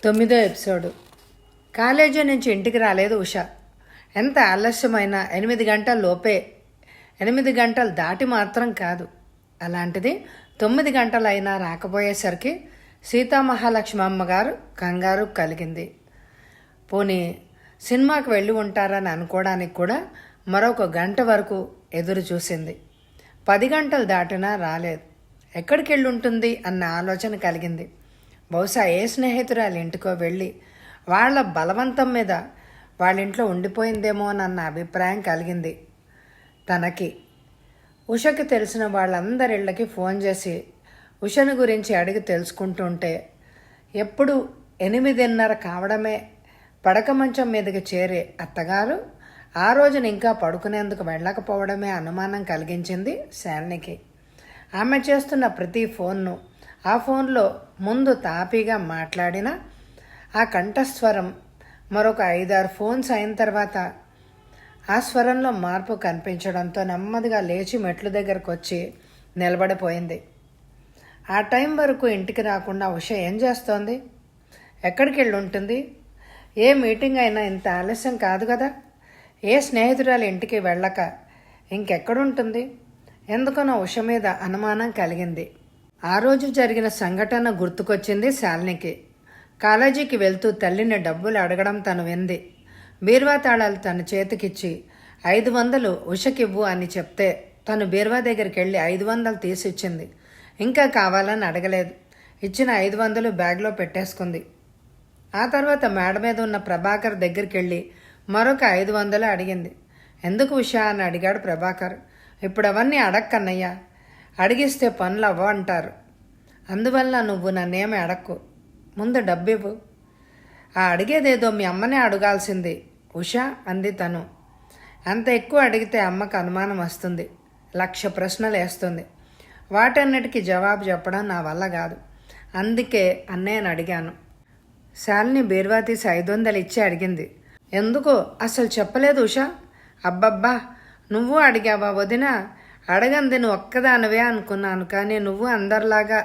9వ episode. College నుంచి ఇంటికి రాలేదు ఉష. ఎంత ఆలస్యమైనా 8 గంటల లోపే, 8 గంటలు దాటి మాత్రం కాదు. అలాంటిది 9 గంటలైనా రాకపోయేసరికి సీతామహాలక్ష్మి అమ్మగారు కంగారు కలిగింది. పోనీ సినిమాకి వెళ్ళి ఉంటారని అనుకోవడానికి కూడా మరొక గంట వరకు ఎదురు చూసింది. 10 గంటలు దాటినా రాలేదు. ఎక్కడికి వెళ్ళి ఉంటుంది అన్న ఆలోచన కలిగింది. బహుశా ఏ స్నేహితురాలి ఇంటికో వెళ్ళి వాళ్ళ బలవంతం మీద వాళ్ళ ఇంట్లో ఉండిపోయిందేమోనన్న అభిప్రాయం కలిగింది తనకి. ఉషకి తెలిసిన వాళ్ళందరి ఇళ్ళకి ఫోన్ చేసి ఉషని గురించి అడిగి తెలుసుకుంటుంటే ఎప్పుడు 8:30 కావడమే పడక మంచం మీదకి చేరే అత్తగారు ఆ రోజున ఇంకా పడుకునేందుకు వెళ్ళకపోవడమే అనుమానం కలిగించింది శాలినికి. ఆమె చేస్తున్న ప్రతి ఫోన్ను, ఆ ఫోన్లో ముందు తాపీగా మాట్లాడిన ఆ కంఠస్వరం మరొక 5-6 ఫోన్స్ అయిన తర్వాత ఆ స్వరంలో మార్పు కనిపించడంతో నెమ్మదిగా లేచి మెట్ల దగ్గరకు వచ్చి నిలబడిపోయింది. ఆ టైం వరకు ఇంటికి రాకుండా ఉష ఏం చేస్తోంది? ఎక్కడికి వెళ్ళి ఉంటుంది? ఏ మీటింగ్ అయినా ఇంత ఆలస్యం కాదు కదా. ఏ స్నేహితురాలు ఇంటికి వెళ్ళక ఇంకెక్కడుంటుంది? ఎందుకనో ఉష మీద అనుమానం కలిగింది. ఆ రోజు జరిగిన సంఘటన గుర్తుకొచ్చింది శాలినికి. కాలేజీకి వెళ్తూ తల్లిని డబ్బులు అడగడం తను వింది. బీరువా తాళాలు తన చేతికిచ్చి 500 ఉషకివ్వు అని చెప్తే తను బీరువా దగ్గరికి వెళ్ళి 500 తీసిచ్చింది. ఇంకా కావాలని అడగలేదు. ఇచ్చిన 500 బ్యాగ్లో పెట్టేసుకుంది. ఆ తర్వాత మేడ మీద ఉన్న ప్రభాకర్ దగ్గరికి వెళ్ళి మరొక 500 అడిగింది. ఎందుకు ఉషా అని అడిగాడు ప్రభాకర్. ఇప్పుడు అవన్నీ అడక్కన్నయ్యా, అడిగిస్తే పనులు అవ్వంటారు. అందువల్ల నువ్వు నన్నేమి అడక్కు, ముందు డబ్బివ్వు. ఆ అడిగేదేదో మీ అమ్మనే అడగాల్సింది ఉషా అంది తను. అంత ఎక్కువ అడిగితే అమ్మకు అనుమానం వస్తుంది, 1,00,000 ప్రశ్నలు వేస్తుంది. వాటన్నిటికీ జవాబు చెప్పడం నా వల్ల కాదు. అందుకే అన్నయ్యని అడిగాను. శాలిని బీరువా తీసి 500 ఇచ్చి అడిగింది. ఎందుకో అసలు చెప్పలేదు ఉషా. అబ్బబ్బా, నువ్వు అడిగావా వదినా? అడగంది నువ్వు ఒక్కదానివే అనుకున్నాను, కానీ నువ్వు అందరిలాగా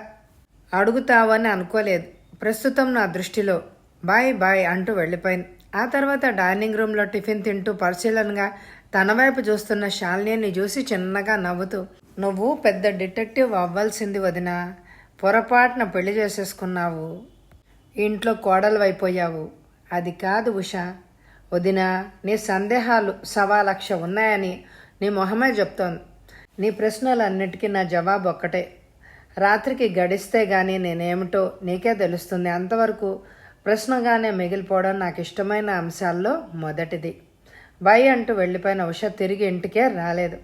అడుగుతావని అనుకోలేదు. ప్రస్తుతం నా దృష్టిలో బాయ్ బాయ్ అంటూ వెళ్ళిపోయింది. ఆ తర్వాత డైనింగ్ రూమ్లో టిఫిన్ తింటూ పరిశీలనగా తన వైపు చూస్తున్న శాలినిని చూసి చిన్నగా నవ్వుతూ, నువ్వు పెద్ద డిటెక్టివ్ అవ్వాల్సింది వదినా. పొరపాటున పెళ్లి చేసేసుకున్నావు, ఇంట్లో కోడలు అయిపోయావు. అది కాదు ఉషా. వదినా, నీ సందేహాలు 1,00,000 ఉన్నాయని నీ మొహమే చెప్తోంది. నీ ప్రశ్నలన్నిటికీ నా జవాబు ఒక్కటే. రాత్రికి గడిస్తే గానీ నేనేమిటో నీకే తెలుస్తుంది. అంతవరకు ప్రశ్నగానే మిగిలిపోవడం నాకు ఇష్టమైన అంశాల్లో మొదటిది. బై అంటూ వెళ్ళిపోయిన ఉష తిరిగి ఇంటికే రాలేదు.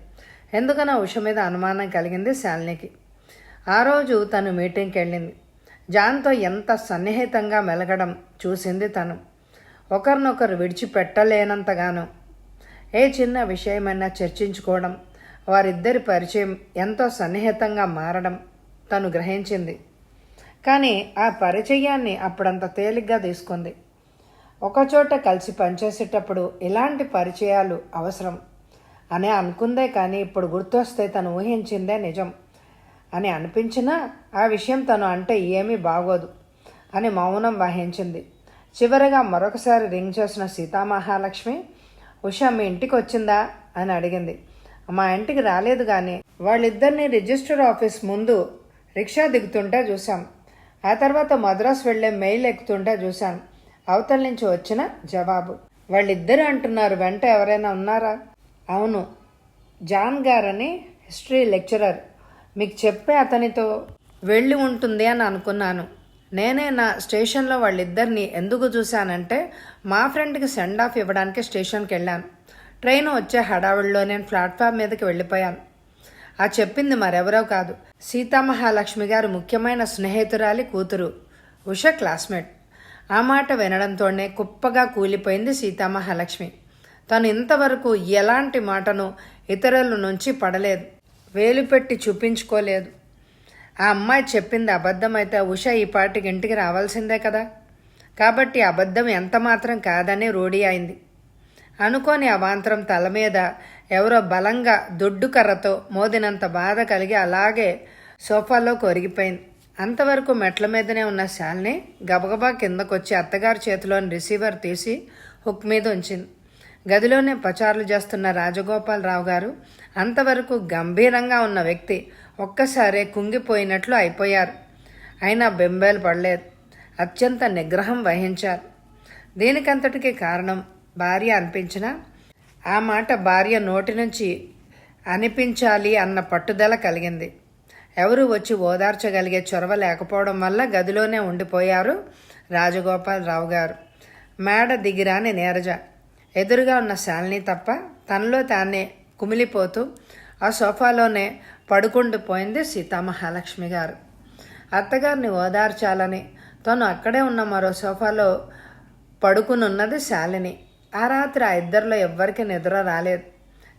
ఎందుకనో ఉష మీద అనుమానం కలిగింది శాలినికి. ఆ రోజు తను మీటింగ్కి వెళ్ళింది. జాన్తో ఎంత సన్నిహితంగా మెలగడం చూసింది తను. ఒకరినొకరు విడిచిపెట్టలేనంతగానో ఏ చిన్న విషయమైనా చర్చించుకోవడం, వారిద్దరి పరిచయం ఎంతో సన్నిహితంగా మారడం తను గ్రహించింది. కానీ ఆ పరిచయాన్ని అప్పుడంత తేలిగ్గా తీసుకుంది. ఒకచోట కలిసి పనిచేసేటప్పుడు ఇలాంటి పరిచయాలు అవసరం అని అనుకుందే, కానీ ఇప్పుడు గుర్తొస్తే తను ఊహించిందే నిజం అని అనిపించినా ఆ విషయం తను అంటే ఏమీ బాగోదు అని మౌనం వహించింది. చివరగా మరొకసారి రింగ్ చేసిన సీతామహాలక్ష్మి, ఉషా మీ ఇంటికి వచ్చిందా అని అడిగింది. మా ఇంటికి రాలేదు, కానీ వాళ్ళిద్దరిని రిజిస్టర్ ఆఫీస్ ముందు రిక్షా దిగుతుంటే చూశాం. ఆ తర్వాత మద్రాసు వెళ్లే మెయిల్ ఎక్కుతుంటే చూశాను. అవతల నుంచి వచ్చిన జవాబు. వాళ్ళిద్దరు అంటున్నారు, వెంట ఎవరైనా ఉన్నారా? అవును, జాన్ గారని హిస్టరీ లెక్చరర్. మీకు చెప్పే అతనితో వెళ్ళి ఉంటుంది అని అనుకున్నాను. నేనే నా స్టేషన్లో వాళ్ళిద్దరిని ఎందుకు చూశానంటే మా ఫ్రెండ్కి సెండ్ ఆఫ్ ఇవ్వడానికి స్టేషన్కి వెళ్ళాను. ట్రైన్ వచ్చే హడావిడిలో నేను ప్లాట్ఫామ్ మీదకి వెళ్ళిపోయాను. ఆ చెప్పింది మరెవరో కాదు, సీతామహాలక్ష్మి గారు ముఖ్యమైన స్నేహితురాలి కూతురు, ఉష క్లాస్మేట్. ఆ మాట వినడంతోనే కుప్పగా కూలిపోయింది సీతామహాలక్ష్మి. తను ఇంతవరకు ఎలాంటి మాటను ఇతరుల నుంచి పడలేదు, వేలు పెట్టి చూపించుకోలేదు. ఆ అమ్మాయి చెప్పింది అబద్ధమైతే ఉష ఈ పాటికి ఇంటికి రావాల్సిందే కదా. కాబట్టి అబద్ధం ఎంత మాత్రం కాదని రూఢి అయింది. అనుకోని అవాంతరం తల మీద ఎవరో బలంగా దొడ్డు కర్రతో మోదినంత బాధ కలిగి అలాగే సోఫాలో కొరిగిపోయింది. అంతవరకు మెట్ల మీదనే ఉన్న శాలిని గబగబా కిందకొచ్చి అత్తగారి చేతిలోని రిసీవర్ తీసి హుక్ మీద ఉంచింది. గదిలోనే పచారులు చేస్తున్న రాజగోపాలరావు గారు అంతవరకు గంభీరంగా ఉన్న వ్యక్తి ఒక్కసారే కుంగిపోయినట్లు అయిపోయారు. అయినా బెంబేలు పడలేదు. అత్యంత నిగ్రహం వహించారు. దీనికంతటికీ కారణం భార్య అనిపించినా ఆ మాట భార్య నోటి నుంచి అనిపించాలి అన్న పట్టుదల కలిగింది. ఎవరు వచ్చి ఓదార్చగలిగే చొరవ లేకపోవడం వల్ల గదిలోనే ఉండిపోయారు రాజగోపాలరావు గారు. మేడ దిగిరాని నీరజ, ఎదురుగా ఉన్న శాలిని తప్ప తనలో తానే కుమిలిపోతూ ఆ సోఫాలోనే పడుకుండిపోయింది సీతామహాలక్ష్మి గారు. అత్తగారిని ఓదార్చాలని తను అక్కడే ఉన్న మరో సోఫాలో పడుకునున్నది శాలిని. ఆ రాత్రి ఆ ఇద్దరిలో ఎవ్వరికి నిద్ర రాలేదు.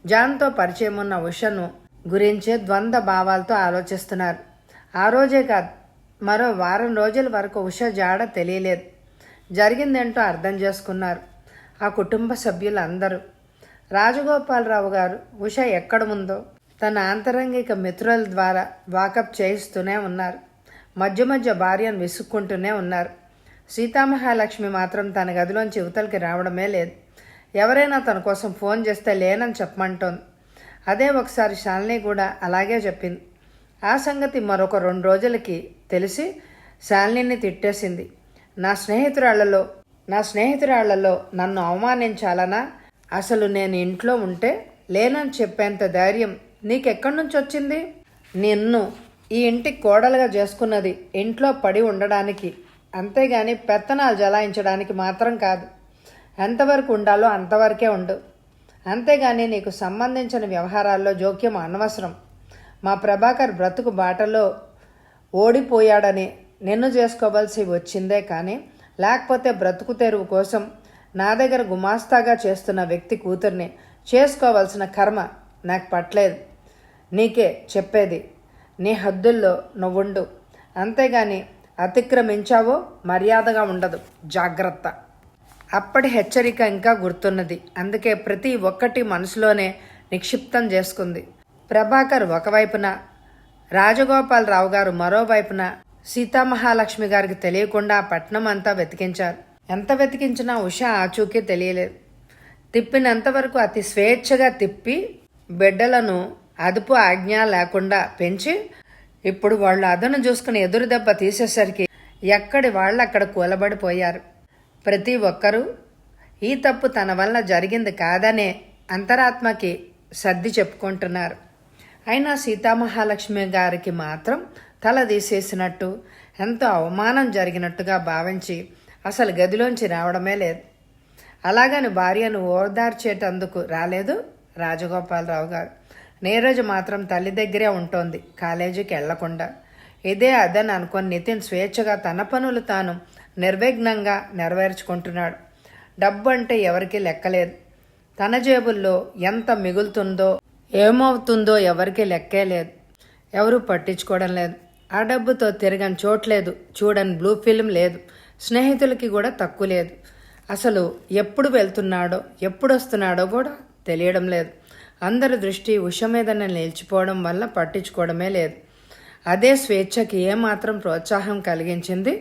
జాన్తో పరిచయం ఉన్న ఉషను గురించే ద్వంద్వ భావాలతో ఆలోచిస్తున్నారు. ఆ రోజే కాదు, మరో వారం రోజుల వరకు ఉష జాడ తెలియలేదు. జరిగిందేంటో అర్థం చేసుకున్నారు ఆ కుటుంబ సభ్యులందరూ. రాజగోపాలరావు గారు ఉష ఎక్కడ ఉందో తన ఆంతరంగిక మిత్రుల ద్వారా వాకప్ చేయిస్తూనే ఉన్నారు. మధ్య మధ్య భార్యను విసుక్కుంటూనే ఉన్నారు. సీతామహాలక్ష్మి మాత్రం తన గదిలోంచి యువతలకి రావడమే లేదు. ఎవరైనా తన కోసం ఫోన్ చేస్తే లేనని చెప్పమంటోంది. అదే ఒకసారి శాలిని కూడా అలాగే చెప్పింది. ఆ సంగతి మరొక 2 రోజులకి తెలిసి శాలినిని తిట్టేసింది. నా స్నేహితురాళ్లలో నన్ను అవమానించాలనా? అసలు నేను ఇంట్లో ఉంటే లేనని చెప్పేంత ధైర్యం నీకెక్కడి నుంచి వచ్చింది? నిన్ను ఈ ఇంటికి కోడలుగా చేసుకున్నది ఇంట్లో పడి ఉండడానికి, అంతేగాని పెత్తనాలు జలాయించడానికి మాత్రం కాదు. ఎంతవరకు ఉండాలో అంతవరకే ఉండు. అంతేగాని నీకు సంబంధించిన వ్యవహారాల్లో జోక్యం అనవసరం. మా ప్రభాకర్ బ్రతుకు బాటలో ఓడిపోయాడని నిన్ను చేసుకోవాల్సి వచ్చిందే కానీ, లేకపోతే బ్రతుకు తెరువు కోసం నా దగ్గర గుమాస్తాగా చేస్తున్న వ్యక్తి కూతుర్ని చేసుకోవాల్సిన కర్మ నాకు పట్టలేదు. నీకే చెప్పేది, నీ హద్దుల్లో నువ్వుండు. అంతేగాని అతిక్రమించావో మర్యాదగా ఉండదు. జాగ్రత్త. అప్పటి హెచ్చరిక ఇంకా గుర్తున్నది. అందుకే ప్రతి ఒక్కటి మనసులోనే నిక్షిప్తం చేసుకుంది. ప్రభాకర్ ఒకవైపున, రాజగోపాలరావు గారు మరోవైపున. సీతామహాలక్ష్మి గారికి తెలియకుండా పట్నం అంతా వెతికించారు. ఎంత వెతికించినా ఉష ఆచూకీ తెలియలేదు. తిప్పినంతవరకు అతి స్వేచ్ఛగా తిప్పి బిడ్డలను అదుపు ఆజ్ఞ లేకుండా పెంచి ఇప్పుడు వాళ్ళు అదను చూసుకుని ఎదురు దెబ్బ తీసేసరికి ఎక్కడి వాళ్ళు అక్కడ కూలబడిపోయారు. ప్రతి ఒక్కరూ ఈ తప్పు తన వల్ల జరిగింది కాదనే అంతరాత్మకి సర్ది చెప్పుకుంటున్నారు. అయినా సీతామహాలక్ష్మి గారికి మాత్రం తల తీసేసినట్టు, ఎంతో అవమానం జరిగినట్టుగా భావించి అసలు గదిలోంచి రావడమే లేదు. అలాగని భార్యను ఓదార్చేటందుకు రాలేదు రాజగోపాలరావు గారు. నీరజ మాత్రం తల్లి దగ్గరే ఉంటోంది, కాలేజీకి వెళ్లకుండా. ఇదే అదని అనుకుని నితిన్ స్వేచ్ఛగా తన పనులు తాను నిర్విఘ్నంగా నెరవేర్చుకుంటున్నాడు. డబ్బు అంటే ఎవరికీ లెక్కలేదు. తన జేబుల్లో ఎంత మిగులుతుందో ఏమవుతుందో ఎవరికీ లెక్కే లేదు. ఎవరూ పట్టించుకోవడం లేదు. ఆ డబ్బుతో తిరగని చోట్లేదు, చూడని బ్లూ ఫిల్మ్ లేదు, స్నేహితులకి కూడా తక్కువ లేదు. అసలు ఎప్పుడు వెళ్తున్నాడో ఎప్పుడు వస్తున్నాడో కూడా తెలియడం లేదు. అందరి దృష్టి ఉష మీదనే నిలిచిపోవడం వల్ల పట్టించుకోవడమే లేదు. అదే స్వేచ్ఛకి ఏమాత్రం ప్రోత్సాహం కలిగించింది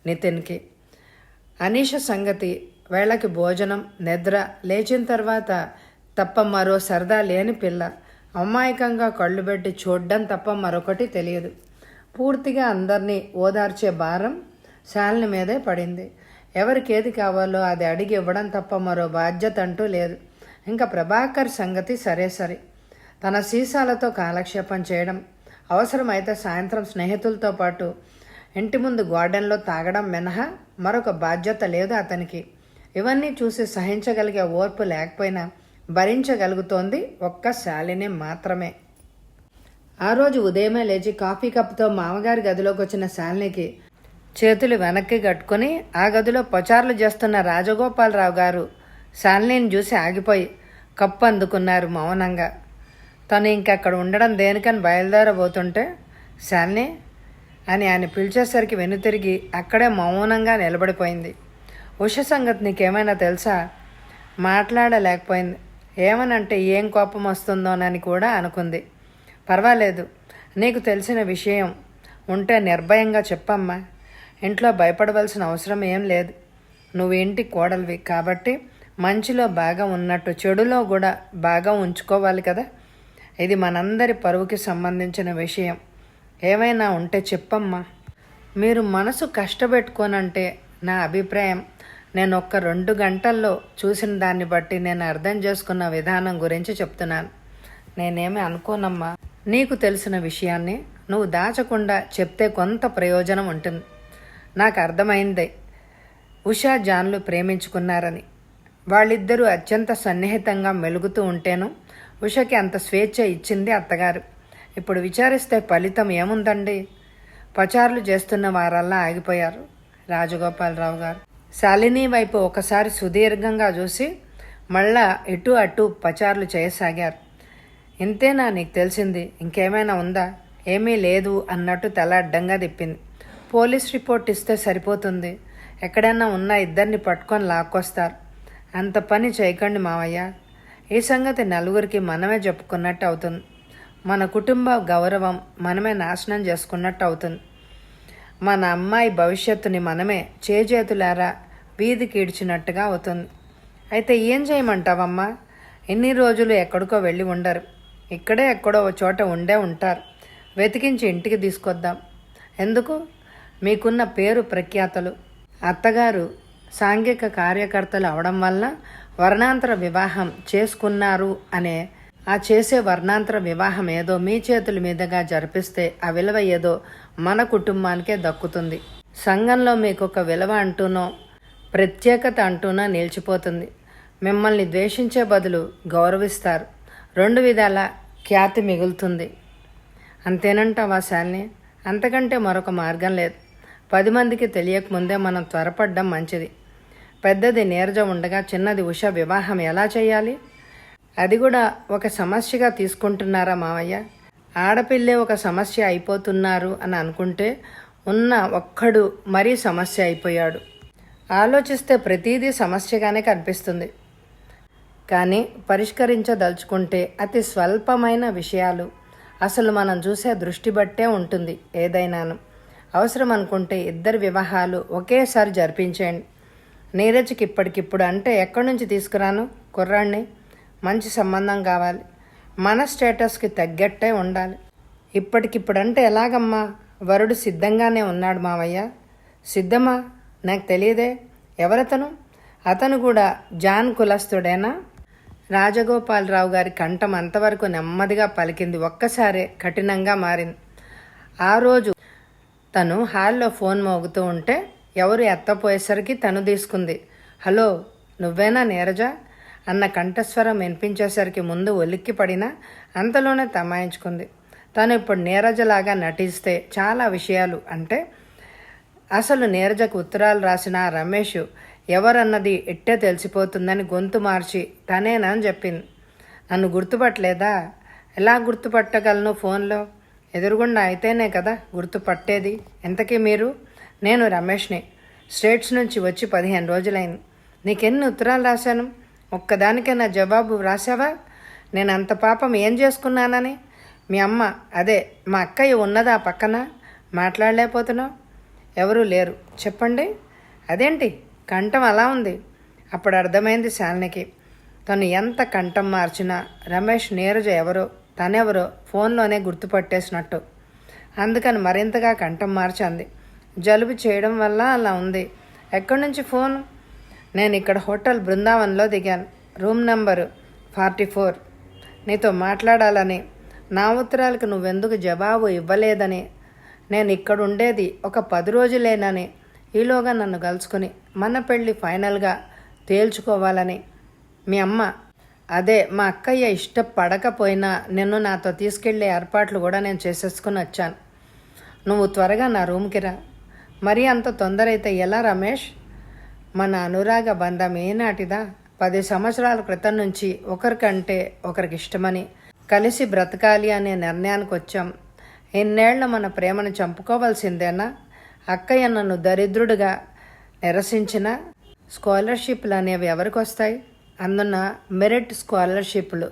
నితిన్కి. అనీష సంగతి, వేళకి భోజనం, నిద్ర, లేచిన తర్వాత తప్ప మరో సరదా లేని పిల్ల. అమాయకంగా కళ్ళు పెట్టి చూడ్డం తప్ప మరొకటి తెలియదు. పూర్తిగా అందరినీ ఓదార్చే భారం శాలిని మీదే పడింది. ఎవరికి ఏది కావాలో అది అడిగి ఇవ్వడం తప్ప మరో బాధ్యత అంటూ లేదు. ఇంకా ప్రభాకర్ సంగతి సరే. తన సీసాలతో కాలక్షేపం చేయడం, అవసరమైతే సాయంత్రం స్నేహితులతో పాటు ఇంటి ముందు గార్డెన్లో తాగడం మినహా మరొక బాధ్యత లేదు అతనికి. ఇవన్నీ చూసి సహించగలిగే ఓర్పు లేకపోయినా భరించగలుగుతోంది ఒక్క శాలిని మాత్రమే. ఆ రోజు ఉదయమే లేచి కాఫీ కప్తో మామగారి గదిలోకి వచ్చిన శాలినికి చేతులు వెనక్కి కట్టుకుని ఆ గదిలో పచారులు చేస్తున్న రాజగోపాలరావు గారు శాలినిని చూసి ఆగిపోయి కప్పు అందుకున్నారు మౌనంగా. తను ఇంకక్కడ ఉండడం దేనికని బయలుదేరబోతుంటే శాలిని అని ఆయన పిలిచేసరికి వెనుతిరిగి అక్కడే మౌనంగా నిలబడిపోయింది. ఉష సంగతి నీకేమైనా తెలుసా? మాట్లాడలేకపోయింది. ఏమనంటే ఏం కోపం వస్తుందోనని కూడా అనుకుంది. పర్వాలేదు, నీకు తెలిసిన విషయం ఉంటే నిర్భయంగా చెప్పమ్మా. ఇంట్లో భయపడవలసిన అవసరం ఏం లేదు. నువ్వు ఇంటి కోడలివి కాబట్టి మంచిలో బాగా ఉన్నట్టు చెడులో కూడా బాగా ఉంచుకోవాలి కదా. ఇది మనందరి పరువుకి సంబంధించిన విషయం. ఏమైనా ఉంటే చెప్పమ్మా. మీరు మనసు కష్టపెట్టుకోనంటే నా అభిప్రాయం, నేను ఒక్క 2 గంటల్లో చూసిన దాన్ని బట్టి నేను అర్థం చేసుకున్న విధానం గురించి చెప్తున్నాను. నేనేమి అనుకోనమ్మా. నీకు తెలిసిన విషయాన్ని నువ్వు దాచకుండా చెప్తే కొంత ప్రయోజనం ఉంటుంది. నాకు అర్థమైంది ఉషా జాన్లు ప్రేమించుకున్నారని. వాళ్ళిద్దరూ అత్యంత సన్నిహితంగా మెలుగుతూ ఉంటేను ఉషకి అంత స్వేచ్ఛ ఇచ్చింది అత్తగారు. ఇప్పుడు విచారిస్తే ఫలితం ఏముందండి? పచారులు చేస్తున్న వారల్లా ఆగిపోయారు రాజగోపాలరావు గారు. శాలిని వైపు ఒకసారి సుదీర్ఘంగా చూసి మళ్ళా ఇటు అటు పచారులు చేయసాగారు. ఇంతేనా నీకు తెలిసింది? ఇంకేమైనా ఉందా? ఏమీ లేదు అన్నట్టు తల అడ్డంగా తిప్పింది. పోలీస్ రిపోర్ట్ ఇస్తే సరిపోతుంది. ఎక్కడైనా ఉన్న ఇద్దరిని పట్టుకొని లాక్కొస్తారు. అంత పని చేయకండి మావయ్య. ఈ సంగతి నలుగురికి మనమే చెప్పుకున్నట్టు అవుతుంది. మన కుటుంబ గౌరవం మనమే నాశనం చేసుకున్నట్టు అవుతుంది. మన అమ్మాయి భవిష్యత్తుని మనమే చేజేతులారా వీధికి ఈడ్చినట్టుగా అవుతుంది. అయితే ఏం చేయమంటావమ్మా? ఎన్ని రోజులు ఎక్కడికో వెళ్ళి ఉండరు. ఇక్కడే ఎక్కడో ఓ చోట ఉండే ఉంటారు. వెతికించి ఇంటికి తీసుకొద్దాం. ఎందుకు? మీకున్న పేరు ప్రఖ్యాతలు. అత్తగారు సాంఘిక కార్యకర్తలు అవడం వల్ల వర్ణాంతర వివాహం చేసుకున్నారు అనే ఆ చేసే వర్ణాంతర వివాహం ఏదో మీ చేతుల మీదుగా జరిపిస్తే ఆ విలువ ఏదో మన కుటుంబానికే దక్కుతుంది. సంఘంలో మీకు ఒక విలువ అంటూనో ప్రత్యేకత అంటూనో నిలిచిపోతుంది. మిమ్మల్ని ద్వేషించే బదులు గౌరవిస్తారు. 2 విధాల ఖ్యాతి మిగులుతుంది. అంతేనంటావా శాలిని? అంతకంటే మరొక మార్గం లేదు. 10 మందికి తెలియకముందే మనం త్వరపడ్డం మంచిది. పెద్దది నీరజ ఉండగా చిన్నది ఉష వివాహం ఎలా చేయాలి? అది కూడా ఒక సమస్యగా తీసుకుంటున్నారా మావయ్య? ఆడపిల్లే ఒక సమస్య అయిపోతున్నారు అని అనుకుంటే ఉన్న ఒక్కడు మరీ సమస్య అయిపోయాడు. ఆలోచిస్తే ప్రతీదీ సమస్యగానే కనిపిస్తుంది. కానీ పరిష్కరించదలుచుకుంటే అతి స్వల్పమైన విషయాలు అసలు మనం చూసే దృష్టి బట్టే ఉంటుంది ఏదైనాను. అవసరం అనుకుంటే 2 వివాహాలు ఒకేసారి జరిపించేయండి. నీరజ్కి ఇప్పటికిప్పుడు అంటే ఎక్కడి నుంచి తీసుకురాను? కుర్రాడిని. మంచి సంబంధం కావాలి. మన స్టేటస్కి తగ్గట్టే ఉండాలి. ఇప్పటికిప్పుడు అంటే ఎలాగమ్మా? వరుడు సిద్ధంగానే ఉన్నాడు మావయ్య. సిద్ధమా? నాకు తెలియదే. ఎవరతను? అతను కూడా జాన్ కులస్తుడేనా? రాజగోపాలరావు గారి కంఠం అంతవరకు నెమ్మదిగా పలికింది. ఒక్కసారే కఠినంగా మారింది. ఆ రోజు తను హాల్లో ఫోన్ మోగుతూ ఉంటే ఎవరు ఎత్తపోయేసరికి తను తీసుకుంది. హలో, నువ్వేనా నీరజ అన్న కంఠస్వరం వినిపించేసరికి ముందు ఉలిక్కి పడినా అంతలోనే తమాయించుకుంది. తను ఇప్పుడు నీరజలాగా నటిస్తే చాలా విషయాలు అంటే అసలు నీరజకు ఉత్తరాలు రాసిన రమేష్ ఎవరన్నది ఇట్టే తెలిసిపోతుందని గొంతు మార్చి తనేనని చెప్పింది. నన్ను గుర్తుపట్టలేదా? ఎలా గుర్తుపట్టగలను? ఫోన్లో ఎదురుగుండా అయితేనే కదా గుర్తుపట్టేది. ఎంతకీ మీరు? నేను రమేష్ని. స్టేట్స్ నుంచి వచ్చి 15 రోజులైంది. నీకెన్ని ఉత్తరాలు రాశాను? ఒక్కదానికైనా జవాబు రాశావా? నేను అంత పాపం ఏం చేసుకున్నానని? మీ అమ్మ అదే మా అక్కయ్య ఉన్నదా పక్కన? మాట్లాడలేకపోతున్నావు? ఎవరూ లేరు. చెప్పండి. అదేంటి కంఠం అలా ఉంది? అప్పుడు అర్థమైంది శాలినికి. తను ఎంత కంఠం మార్చినా రమేష్ నీరజ ఎవరో తనెవరో ఫోన్లోనే గుర్తుపట్టేసినట్టు. అందుకని మరింతగా కంఠం మార్చింది. జలుబు చేయడం వల్ల అలా ఉంది. ఎక్కడి నుంచి ఫోను? నేను ఇక్కడ హోటల్ బృందావన్లో దిగాను. Room number 44. నీతో మాట్లాడాలని. నా ఉత్తరాలకు నువ్వెందుకు జవాబు ఇవ్వలేదని. నేను ఇక్కడ ఉండేది ఒక 10 రోజులేనని. ఈలోగా నన్ను కలుసుకుని మన పెళ్ళి ఫైనల్గా తేల్చుకోవాలని. మీ అమ్మ అదే మా అక్కయ్య ఇష్టపడకపోయినా నిన్ను నాతో తీసుకెళ్లే ఏర్పాట్లు కూడా నేను చేసేసుకుని వచ్చాను. నువ్వు త్వరగా నా రూమ్కి రా. మరీ అంత తొందర అయితే ఎలా రమేష్? మన అనురాగ బంధం ఏనాటిదా? 10 సంవత్సరాల క్రితం నుంచి ఒకరికంటే ఒకరికి ఇష్టమని కలిసి బ్రతకాలి అనే నిర్ణయానికి వచ్చాం. ఇన్నేళ్ల మన ప్రేమను చంపుకోవాల్సిందేనా? అక్కయ్య నన్ను దరిద్రుడిగా నిరసించిన స్కాలర్షిప్లు అనేవి ఎవరికి వస్తాయి? అందున మెరిట్ స్కాలర్షిప్లు.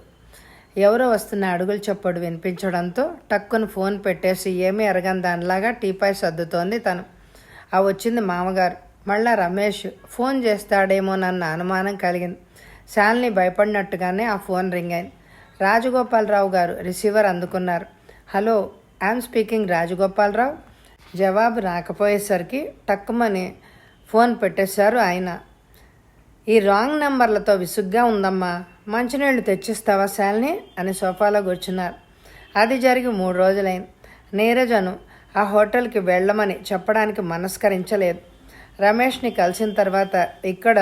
ఎవరో వస్తున్న అడుగుల చప్పుడు వినిపించడంతో టక్కున ఫోన్ పెట్టేసి ఏమీ ఎరగని దానిలాగా టీపై సర్దుతోంది తను. ఆ వచ్చింది మామగారు. మళ్ళా రమేష్ ఫోన్ చేస్తాడేమోనన్న అనుమానం కలిగింది. శాలిని భయపడినట్టుగానే ఆ ఫోన్ రింగ్ అయింది. రాజగోపాలరావు గారు రిసీవర్ అందుకున్నారు. Hello, I'm speaking Rajagopala Rao. జవాబు రాకపోయేసరికి టక్కుమని ఫోన్ పెట్టేశారు ఆయన. ఈ రాంగ్ నెంబర్లతో విసుగ్గా ఉందమ్మా, మంచినీళ్ళు తెచ్చిస్తావా శాలిని అని సోఫాలో కూర్చున్నారు. అది జరిగి 3 రోజులైంది. నీరజను ఆ హోటల్కి వెళ్ళమని చెప్పడానికి మనస్కరించలేదు. రమేష్ని కలిసిన తర్వాత ఇక్కడ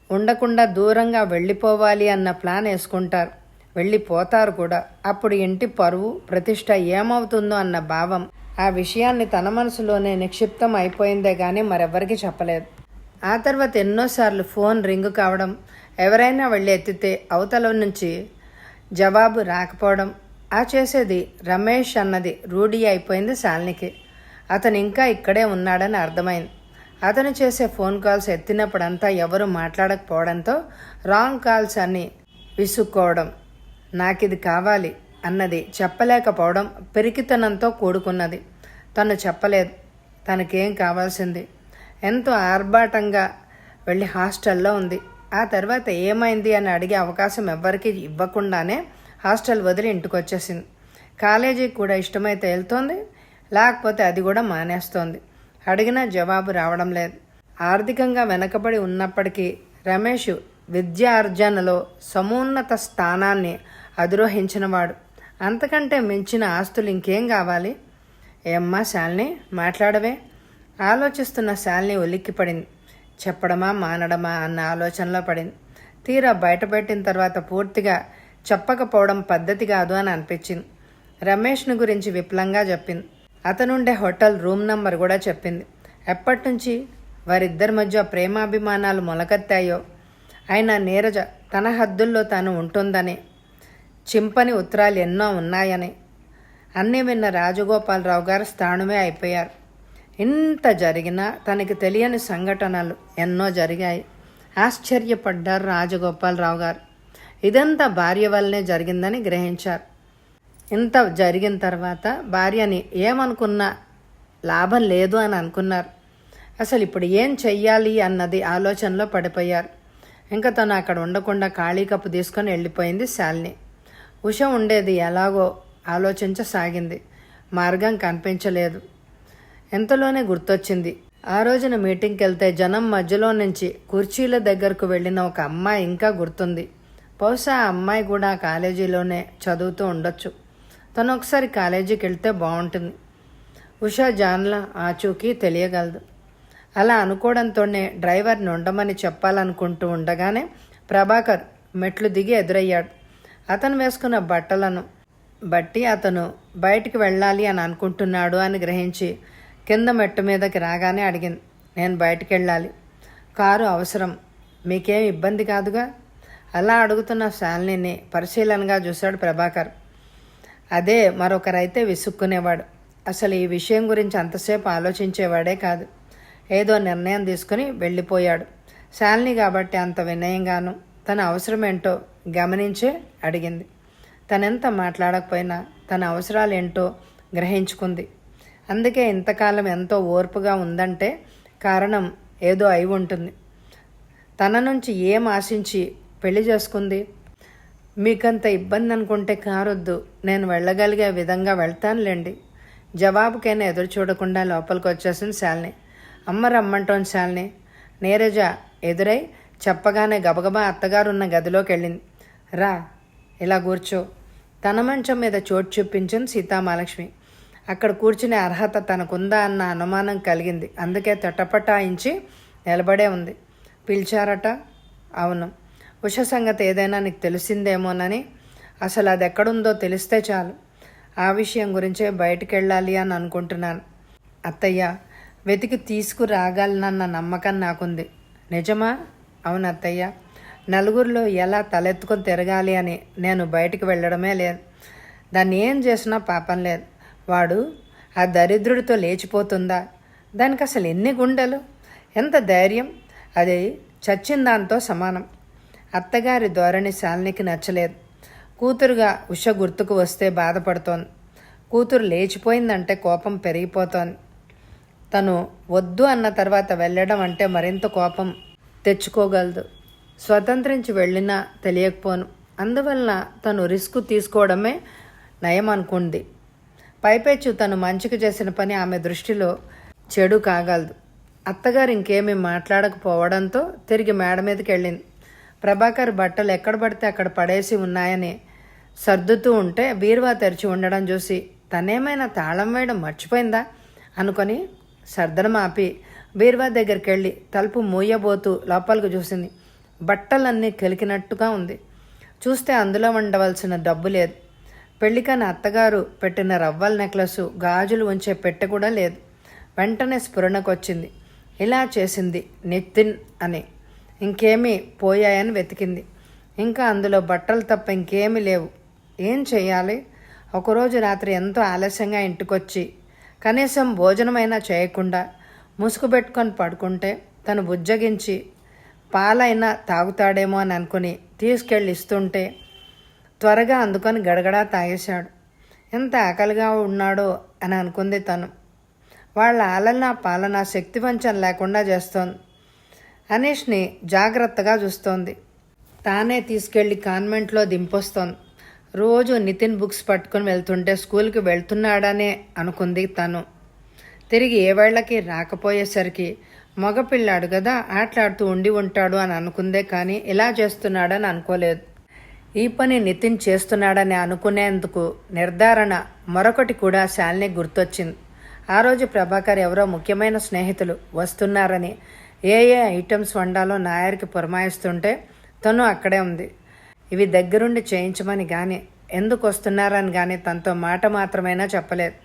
ఉండకుండా దూరంగా వెళ్ళిపోవాలి అన్న ప్లాన్ వేసుకుంటారు. వెళ్ళిపోతారు కూడా. అప్పుడు ఇంటి పరువు ప్రతిష్ట ఏమవుతుందో అన్న భావం ఆ విషయాన్ని తన మనసులోనే నిక్షిప్తం అయిపోయిందే కానీ మరెవ్వరికీ చెప్పలేదు. ఆ తర్వాత ఎన్నోసార్లు ఫోన్ రింగు కావడం, ఎవరైనా వెళ్ళి ఎత్తితే అవతల నుంచి జవాబు రాకపోవడం, ఆ చేసేది రమేష్ అన్నది రూఢి అయిపోయింది శాలినికి. అతను ఇంకా ఇక్కడే ఉన్నాడని అర్థమైంది. అతను చేసే ఫోన్ కాల్స్ ఎత్తినప్పుడంతా ఎవరు మాట్లాడకపోవడంతో రాంగ్ కాల్స్ అని విసుక్కోవడం, నాకిది కావాలి అన్నది చెప్పలేకపోవడం పెరికితనంతో కూడుకున్నది. తను చెప్పలేదు తనకేం కావాల్సింది. ఎంతో ఆర్భాటంగా వెళ్ళి హాస్టల్లో ఉంది. ఆ తర్వాత ఏమైంది అని అడిగే అవకాశం ఎవ్వరికీ ఇవ్వకుండానే హాస్టల్ వదిలి ఇంటికి వచ్చేసింది. కాలేజీకి కూడా ఇష్టమైతే వెళ్తోంది, లేకపోతే అది కూడా మానేస్తోంది. అడిగినా జవాబు రావడం లేదు. ఆర్థికంగా వెనకబడి ఉన్నప్పటికీ రమేష్ విద్యార్జనలో సమున్నత స్థానాన్ని అధిరోహించినవాడు. అంతకంటే మించిన ఆస్తులు ఇంకేం కావాలి? ఏమ్మా శాలిని, మాట్లాడవే. ఆలోచిస్తున్న శాలిని ఉలిక్కిపడింది. చెప్పడమా మానడమా అన్న ఆలోచనలో పడింది. తీరా బయటపెట్టిన తర్వాత పూర్తిగా చెప్పకపోవడం పద్ధతి కాదు అని అనిపించింది. రమేష్ను గురించి విపులంగా చెప్పింది. అతనుండే హోటల్ రూమ్ నంబర్ కూడా చెప్పింది. ఎప్పటినుంచి వారిద్దరి మధ్య ప్రేమాభిమానాలు మొలకెత్తాయో. అయినా నీరజ తన హద్దుల్లో తాను ఉంటుందని, చింపని ఉత్తరాలు ఎన్నో ఉన్నాయని అన్నీ విన్న రాజగోపాలరావు గారు స్థాణువే అయిపోయారు. ఇంత జరిగినా తనకి తెలియని సంఘటనలు ఎన్నో జరిగాయి. ఆశ్చర్యపడ్డారు రాజగోపాలరావు గారు. ఇదంతా భార్య వల్లనే జరిగిందని గ్రహించారు. ఇంత జరిగిన తర్వాత భార్యని ఏమనుకున్నా లాభం లేదు అని అనుకున్నారు. అసలు ఇప్పుడు ఏం చెయ్యాలి అన్నది ఆలోచనలో పడిపోయారు. ఇంకా తను అక్కడ ఉండకుండా ఖాళీ కప్పు తీసుకొని వెళ్ళిపోయింది శాలిని. ఉష ఉండేది ఎలాగో ఆలోచించసాగింది. మార్గం కనిపించలేదు. ఎంతలోనే గుర్తొచ్చింది. ఆ రోజున మీటింగ్కి వెళ్తే జనం మధ్యలో నుంచి కుర్చీల దగ్గరకు వెళ్ళిన ఒక అమ్మాయి ఇంకా గుర్తుంది. బహుశా ఆ అమ్మాయి కూడా కాలేజీలోనే చదువుతూ ఉండొచ్చు. తను ఒకసారి కాలేజీకి వెళ్తే బాగుంటుంది. ఉషా జాన్ల ఆచూకీ తెలియగలదు. అలా అనుకోవడంతోనే డ్రైవర్ని ఉండమని చెప్పాలనుకుంటూ ఉండగానే ప్రభాకర్ మెట్లు దిగి ఎదురయ్యాడు. అతను వేసుకున్న బట్టలను బట్టి అతను బయటికి వెళ్ళాలి అని అనుకుంటున్నాడు అని గ్రహించి కింద మెట్టు మీదకి రాగానే అడిగింది, నేను బయటికి వెళ్ళాలి, కారు అవసరం, మీకేం ఇబ్బంది కాదుగా? అలా అడుగుతున్న శాలినిని పరిశీలనగా చూశాడు ప్రభాకర్. అదే మరొకరైతే విసుక్కునేవాడు. అసలు ఈ విషయం గురించి అంతసేపు ఆలోచించేవాడే కాదు. ఏదో నిర్ణయం తీసుకుని వెళ్ళిపోయాడు. శాలిని కాబట్టి అంత వినయంగాను తన అవసరమేంటో గమనించే అడిగింది. తనెంత మాట్లాడకపోయినా తన అవసరాలేంటో గ్రహించుకుంది. అందుకే ఇంతకాలం ఎంతో ఓర్పుగా ఉందంటే కారణం ఏదో అయి ఉంటుంది. తన నుంచి ఏం ఆశించి పెళ్లి చేసుకుంది? మీకంత ఇబ్బంది అనుకుంటే కారొద్దు, నేను వెళ్ళగలిగే విధంగా వెళ్తానులేండి. జవాబుకైనా ఎదురు చూడకుండా లోపలికి వచ్చేసింది శాలిని. అమ్మ రమ్మంటోంది శాలిని. నీరజ ఎదురై చెప్పగానే గబగబా అత్తగారున్న గదిలోకి వెళ్ళింది. రా, ఇలా కూర్చో. తన మంచం మీద చోటు చూపించింది సీతామహాలక్ష్మి. అక్కడ కూర్చునే అర్హత తనకుందా అన్న అనుమానం కలిగింది. అందుకే తటపటాయించి నిలబడే ఉంది. పిలిచారట? అవును. ఉష సంగతి ఏదైనా నీకు తెలిసిందేమోనని. అసలు అది ఎక్కడుందో తెలిస్తే చాలు. ఆ విషయం గురించే బయటికి వెళ్ళాలి అని అనుకుంటున్నాను. అత్తయ్య, వెతికి తీసుకురాగలనన్న నమ్మకం నాకుంది. నిజమా? అవును అత్తయ్య. నలుగురిలో ఎలా తలెత్తుకొని తిరగాలి అని నేను బయటికి వెళ్ళడమే లేదు. దాన్ని ఏం చేసినా పాపం లేదు. వాడు ఆ దరిద్రుడితో లేచిపోతుందా? దానికి అసలు ఎన్ని గుండెలు, ఎంత ధైర్యం! అది చచ్చిన దాంతో సమానం. అత్తగారి ధోరణి శాలినికి నచ్చలేదు. కూతురుగా ఉష గుర్తుకు వస్తే బాధపడుతోంది. కూతురు లేచిపోయిందంటే కోపం పెరిగిపోతోంది. తను వద్దు అన్న తర్వాత వెళ్ళడం అంటే మరింత కోపం తెచ్చుకోగలదు. స్వతంత్రించి వెళ్ళినా తెలియకపోను. అందువలన తను రిస్క్ తీసుకోవడమే నయం అనుకుంది. పైపెచ్చు తను మంచికి చేసిన పని ఆమె దృష్టిలో చెడు కాగలదు. అత్తగారు ఇంకేమీ మాట్లాడకపోవడంతో తిరిగి మేడ మీదకి వెళ్ళింది. ప్రభాకర్ బట్టలు ఎక్కడ పడితే అక్కడ పడేసి ఉన్నాయని సర్దుతూ ఉంటే బీరువా తెరిచి ఉండడం చూసి తనేమైనా తాళం వేయడం మర్చిపోయిందా అనుకొని సర్దనం ఆపి బీరువా దగ్గరికి వెళ్ళి తలుపు మూయబోతూ లోపలికి చూసింది. బట్టలన్నీ కెలికినట్టుగా ఉంది. చూస్తే అందులో ఉండవలసిన డబ్బు లేదు. పెళ్లికని అత్తగారు పెట్టిన రవ్వల నెక్లెసు, గాజులు ఉంచే పెట్టె కూడా లేదు. వెంటనే స్ఫురణకొచ్చింది. ఇలా చేసింది నితిన్ అని. ఇంకేమీ పోయాయని వెతికింది. ఇంకా అందులో బట్టలు తప్ప ఇంకేమీ లేవు. ఏం చెయ్యాలి? ఒకరోజు రాత్రి ఎంతో ఆలస్యంగా ఇంటికొచ్చి కనీసం భోజనమైనా చేయకుండా ముసుగు పెట్టుకొని పడుకుంటే తను బుజ్జగించి పాలైనా తాగుతాడేమో అని అనుకుని తీసుకెళ్ళి ఇస్తుంటే త్వరగా అందుకొని గడగడా తాగేశాడు. ఎంత ఆకలిగా ఉన్నాడో అని అనుకుంది తను. వాళ్ళ ఆలన పాలన శక్తివంచన లేకుండా చేస్తోంది. అనీష్ని జాగ్రత్తగా చూస్తోంది. తానే తీసుకెళ్లి కాన్వెంట్లో దింపొస్తోంది. రోజు నితిన్ బుక్స్ పట్టుకుని వెళ్తుంటే స్కూల్కి వెళ్తున్నాడనే అనుకుంది తను. తిరిగి ఏ వేళకి రాకపోయేసరికి మగపిల్లాడు కదా, ఆటలాడుతూ ఉండి ఉంటాడు అని అనుకుందే కానీ ఇలా చేస్తున్నాడని అనుకోలేదు. ఈ పని నితిన్ చేస్తున్నాడని అనుకునేందుకు నిర్ధారణ మరొకటి కూడా శాలిని గుర్తొచ్చింది. ఆ రోజు ప్రభాకర్ ఎవరో ముఖ్యమైన స్నేహితులు వస్తున్నారని ఏ ఐటమ్స్ వండాలో నాయర్కి పురమాయిస్తుంటే తను అక్కడే ఉంది. ఇవి దగ్గరుండి చేయించమని కానీ ఎందుకు వస్తున్నారని కానీ తనతో మాట మాత్రమైనా చెప్పలేదు.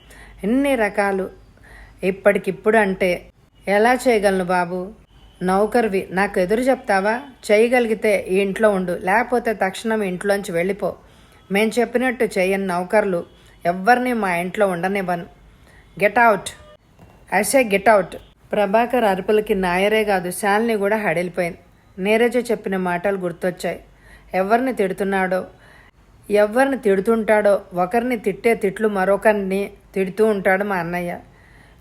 ఎన్ని రకాలు ఇప్పటికిప్పుడు అంటే ఎలా చేయగలను బాబు? నౌకర్వి, నాకు ఎదురు చెప్తావా? చేయగలిగితే ఈ ఇంట్లో ఉండు, లేకపోతే తక్షణం ఇంట్లోంచి వెళ్ళిపో. మేం చెప్పినట్టు చేయని నౌకర్లు ఎవ్వరినీ మా ఇంట్లో ఉండనివ్వను. Get out, I say get out. Prabhakar అరుపులకి నాయరే కాదు, శాలిని కూడా హడిలిపోయింది. నీరజ చెప్పిన మాటలు గుర్తొచ్చాయి. ఎవరిని తిడుతున్నాడో, ఎవరిని తిడుతుంటాడో, ఒకరిని తిట్టే తిట్లు మరొకరిని తిడుతూ ఉంటాడు మా అన్నయ్య.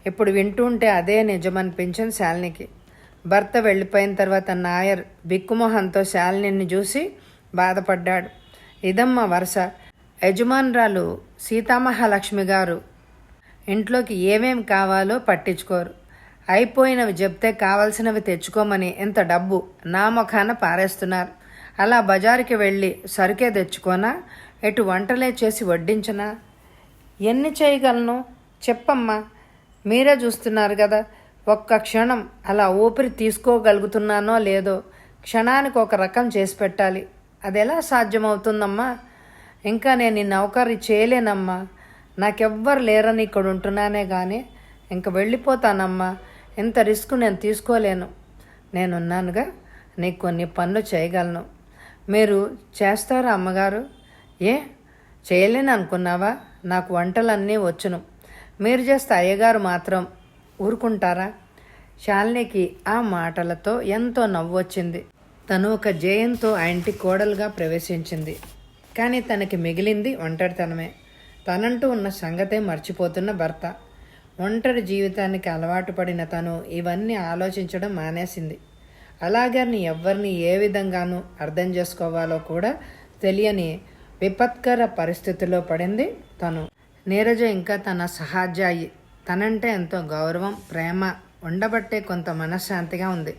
ఇప్పుడు వింటూ ఉంటే అదే నిజమనిపించింది శాలినికి. భర్త వెళ్ళిపోయిన తర్వాత నాయర్ బిక్కుమొహంతో శాలిని చూసి బాధపడ్డాడు. ఇదమ్మ వరుస. యజమానురాలు సీతామహాలక్ష్మి గారు ఇంట్లోకి ఏమేం కావాలో పట్టించుకోరు. అయిపోయినవి చెప్తే కావలసినవి తెచ్చుకోమని ఎంత డబ్బు నా ముఖాన పారేస్తున్నారు. అలా బజారుకి వెళ్ళి సరుకే తెచ్చుకోనా, ఎటు వంటలే చేసి వడ్డించనా? ఎన్ని చేయగలను చెప్పమ్మా, మీరే చూస్తున్నారు కదా. ఒక్క క్షణం అలా ఊపిరి తీసుకోగలుగుతున్నానో లేదో క్షణానికి ఒక రకం చేసి పెట్టాలి. అది ఎలా సాధ్యమవుతుందమ్మా? ఇంకా నేను ఈ నౌకరీ చేయలేనమ్మా. నాకెవ్వరు లేరని ఇక్కడ ఉంటున్నానే కానీ ఇంక వెళ్ళిపోతానమ్మా. ఇంత రిస్క్ నేను తీసుకోలేను. నేనున్నానుగా, నీకు కొన్ని పనులు చేయగలను. మీరు చేస్తారా అమ్మగారు? ఏ చేయలేను అనుకున్నావా? నాకు వంటలన్నీ వచ్చును. మీరు చేస్తే అయ్యగారు మాత్రం ఊరుకుంటారా? శాలినికి ఆ మాటలతో ఎంతో నవ్వొచ్చింది. తను ఒక జయంతో ఆ ఇంటి కోడలుగా ప్రవేశించింది. కానీ తనకి మిగిలింది ఒంటరితనమే. తనంటూ ఉన్న సంగతే మర్చిపోతున్న భర్త. ఒంటరి జీవితానికి అలవాటు పడిన తను ఇవన్నీ ఆలోచించడం మానేసింది. అలాగని ఎవరిని ఏ విధంగానూ అర్థం చేసుకోవాలో కూడా తెలియని విపత్కర పరిస్థితిలో పడింది తను. నీరజ ఇంకా తన సహాధ్యాయి. తనంటే ఎంతో గౌరవం, ప్రేమ ఉండబట్టే కొంత మనశ్శాంతిగా ఉంది.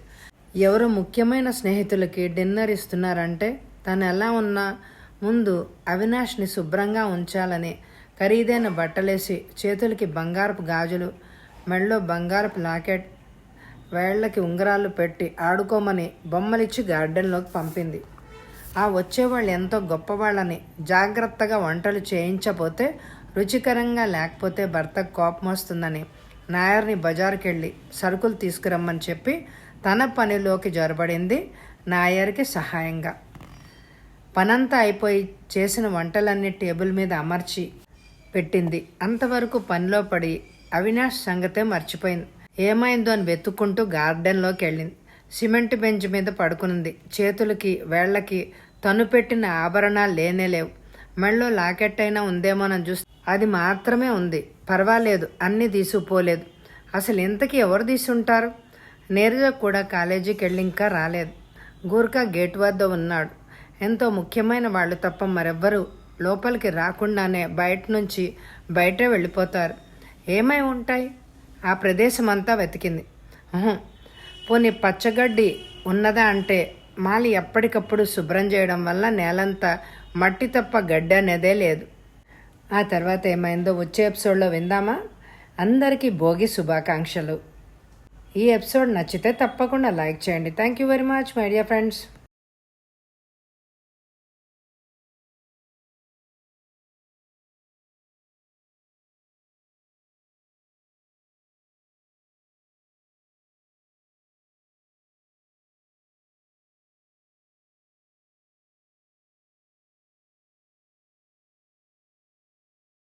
ఎవరు ముఖ్యమైన స్నేహితులకి డిన్నర్ ఇస్తున్నారంటే తను ఎలా ఉన్నా ముందు అవినాష్ని శుభ్రంగా ఉంచాలని ఖరీదైన బట్టలేసి, చేతులకి బంగారపు గాజులు, మెళ్ళో బంగారపు లాకెట్, వేళ్లకి ఉంగరాలు పెట్టి ఆడుకోమని బొమ్మలిచ్చి గార్డెన్లోకి పంపింది. ఆ వచ్చేవాళ్ళు ఎంతో గొప్పవాళ్ళని జాగ్రత్తగా వంటలు చేయించపోతే, రుచికరంగా లేకపోతే భర్తకు కోపం వస్తుందని నాయర్ని బజారుకెళ్ళి సరుకులు తీసుకురమ్మని చెప్పి తన పనిలోకి జొరబడింది నాయర్కి సహాయంగా. పనంతా అయిపోయి చేసిన వంటలన్నీ టేబుల్ మీద అమర్చి పెట్టింది. అంతవరకు పనిలో పడి అవినాష్ సంగతే మర్చిపోయింది. ఏమైందో అని వెతుక్కుంటూ గార్డెన్లోకి వెళ్ళింది. సిమెంట్ బెంచ్ మీద పడుకునింది. చేతులకి వేళ్లకి తను పెట్టిన ఆభరణాలు లేనేలేవు. మెళ్ళో లాకెట్ అయినా ఉందేమోనని చూస్తే అది మాత్రమే ఉంది. పర్వాలేదు, అన్నీ తీసుకుపోలేదు. అసలు ఇంతకీ ఎవరు తీసుంటారు? నీరజ కూడా కాలేజీకి వెళ్ళి ఇంకా రాలేదు. గూర్ఖా గేట్ వద్ద ఉన్నాడు. ఎంతో ముఖ్యమైన వాళ్ళు తప్ప మరెవ్వరూ లోపలికి రాకుండానే బయట నుంచి బయటే వెళ్ళిపోతారు. ఏమై ఉంటాయి? ఆ ప్రదేశం అంతా వెతికింది. పోనీ పచ్చగడ్డి ఉన్నదా అంటే మాలి ఎప్పటికప్పుడు శుభ్రం చేయడం వల్ల నేలంతా మట్టి తప్ప గడ్డి అనేదే లేదు. ఆ తర్వాత ఏమైందో వచ్చే ఎపిసోడ్లో విందామా? అందరికీ భోగి శుభాకాంక్షలు. ఈ ఎపిసోడ్ నచ్చితే తప్పకుండా లైక్ చేయండి. Thank you very much my dear friends.